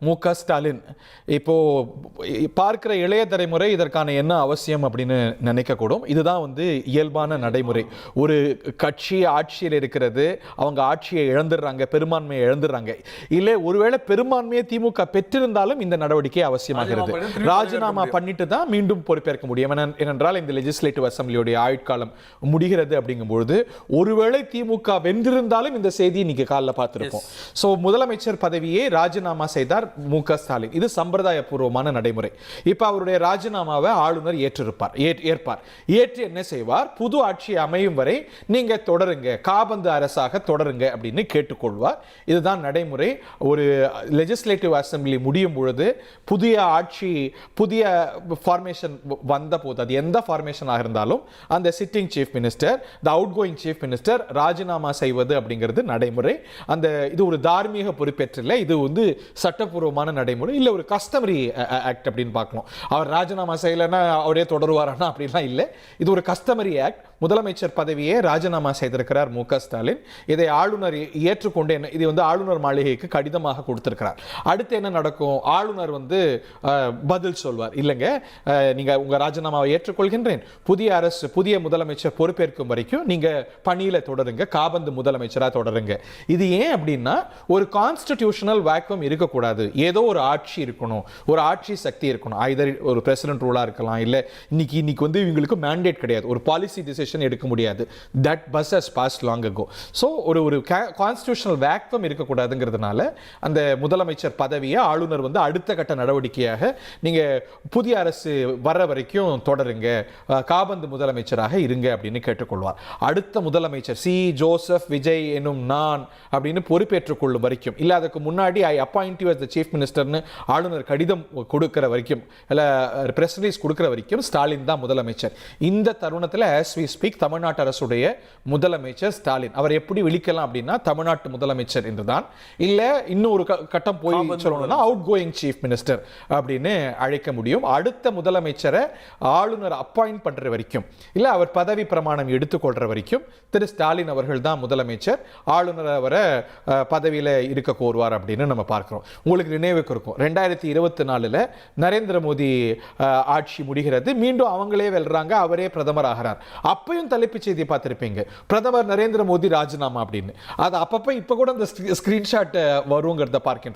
மு.க.ஸ்டாலின் இப்போ பார்க்கிற இளைய தலைமுறை இதற்கான என்ன அவசியம் அப்படின்னு நினைக்கக்கூடும். இதுதான் இயல்பான நடைமுறை. ஒரு கட்சி ஆட்சியில் இருக்கிறது, அவங்க ஆட்சியை இழந்துடுறாங்க, பெரும்பான்மையை இழந்துடுறாங்க. இல்லை ஒருவேளை பெரும்பான்மையை திமுக பெற்றிருந்தாலும் இந்த நடவடிக்கை அவசியமாகிறது. ராஜினாமா பண்ணிட்டு தான் மீண்டும் பொறுப்பேற்க முடியும். ஏனென்றால் இந்த லெஜிஸ்லேட்டிவ் அசம்பிளியுடைய ஆயுட்காலம் முடிகிறது அப்படிங்கும்பொழுது ஒருவேளை திமுக வென்றிருந்தாலும் இந்த செய்தி இன்னைக்கு காலைல பார்த்திருப்போம். சோ முதலமைச்சர் பதவியை ராஜினாமா செய்தார் மு.க.ஸ்டாலின். இது சம்பிரதாயபூர்வமான நடைமுறை. இப்ப அவருடைய ராஜினாமாவை ஆளுநர் ஏற்பார். ஏற்று என்ன செய்வார்? புது ஆட்சி அமையும் வரை நீங்க தொடருங்க, காபந்து அரசாக தொடருங்க அப்படின்னு கேட்டுக்கொள்வார். இதுதான் நடைமுறை. ஒரு லெஜிஸ்லேட்டிவ் அசம்பிளி முடியும் பொழுது புதிய ஆட்சி, புதிய ஃபார்மேஷன் வந்த போது, அது எந்த ஃபார்மேஷனாக இருந்தாலும் அந்த சிட்டிங் சீஃப் மினிஸ்டர், த அவுட் கோயிங் சீஃப் மினிஸ்டர் ராஜினாமா செய்வது அப்படிங்கிறது நடைமுறை. இது ஒரு தார்மீக பொறுப்பேற்றில்லை, இது சட்டப்பூர்வமான நடைமுறை இல்ல, ஒரு கஸ்டமரி ஆக்ட் அப்படின்னு பார்க்கணும். அவர் ராஜினாமா செய்யலைன்னா அவரே தொடருவாரானா அப்படின்லாம் இல்லை. இது ஒரு கஸ்டமரி ஆக்ட். முதலமைச்சர் பதவியை ராஜினாமா செய்திருக்கிறார் மு.க.ஸ்டாலின். இதை ஆளுநர் ஏற்றுக்கொண்டு இது ஆளுநர் மாளிகைக்கு கடிதமாக கொடுத்திருக்கிறார். அடுத்து என்ன நடக்கும்? ஆளுநர் பதில் சொல்வார், இல்லைங்க நீங்க உங்க ராஜினாமாவை ஏற்றுக்கொள்கின்றேன், புதிய அரசு, புதிய முதலமைச்சர் பொறுப்பேற்கும் வரைக்கும் நீங்க பணியில தொடருங்க, காபந்து முதலமைச்சரா தொடருங்க. இது ஏன் அப்படின்னா ஒரு கான்ஸ்டிடியூஷனல் வேக்கம் இருக்கக்கூடாது, ஏதோ ஒரு ஆட்சி இருக்கணும், ஒரு ஆட்சி சக்தி இருக்கணும். ஐதர் ஒரு பிரசிடென்ட் ரூலா இருக்கலாம், இல்ல இன்னைக்கு இவங்களுக்கு மேண்டேட் கிடையாது, ஒரு பாலிசி டிசிஷன் எடுக்க முடியாது. That bus has passed long ago. So ஒரு கான்ஸ்டிடியூஷனல் வேக்கம் இருக்கக்கூடாதுங்கிறதுனால அந்த முதலமைச்சர் பதவியை ஆளுநர் அடுத்த கட்ட நடவடிக்கையாக நீங்க புதிய அரசு வர வரைக்கும் தொடருங்க, காபந்து முதலமைச்சராக இருங்க அப்படின்னு கேட்டுக்கொள்வார். அடுத்த முதலமைச்சர் சி ஜோசப் விஜய் எனும் நான் அப்படின்னு பொறுப்பேற்றுக் கொள்ளும் வரைக்கும், இல்ல அதுக்கு முன்னாடி I appoint you as the chief மினிஸ்டர்னு ஆளுநர் கடிதம் கொடுக்கிற வரைக்கும், இல்ல பிரஸ் ரிலீஸ் கொடுக்கிற வரைக்கும் ஸ்டாலின் தான் முதலமைச்சர். இந்த தருணத்தில் as we speak தமிழ்நாட்டு அரசுடைய முதலமைச்சர் ஸ்டாலின். அவர் எப்படி விழிக்கலாம் அப்படின்னா தமிழ்நாட்டு முதலமைச்சர் என்றுதான், இல்ல இன்னும் ஒரு கட்டம் போய் சொல்லணும்னா அவுட் கோயிங் சீஃப் மினிஸ்டர் அப்படின்னு அழைக்க முடியும். அடுத்த முதலமைச்சரை ஆளுநர் அப்பாயிண்ட் பண்ற வரைக்கும், இல்ல அவர் பதவி பிரமாணம் எடுத்துக்கொள்ற வரைக்கும் திரு ஸ்டாலின் அவர்கள் தான் முதலமைச்சர். ஆளுநர் அவரை பதவியில இருக்க கோருவார் அப்படின்னு நம்ம பார்க்கிறோம். உங்களுக்கு நினைவுக்கு இருக்கும் 2024 நரேந்திர மோடி ஆட்சி முடிகிறது, மீண்டும் அவங்களே வெல்றாங்க, அவரே பிரதமர் ஆகிறார். அப்பயும் தலைப்புச் செய்தி பார்த்திருப்பீங்க, பிரதமர் நரேந்திர மோடி ராஜினாமா அப்படின்னு. அது அப்பப்ப இப்ப கூட அந்த ஸ்கிரீன்ஷாட் வருங்கிறத பார்க்கின்றோம்.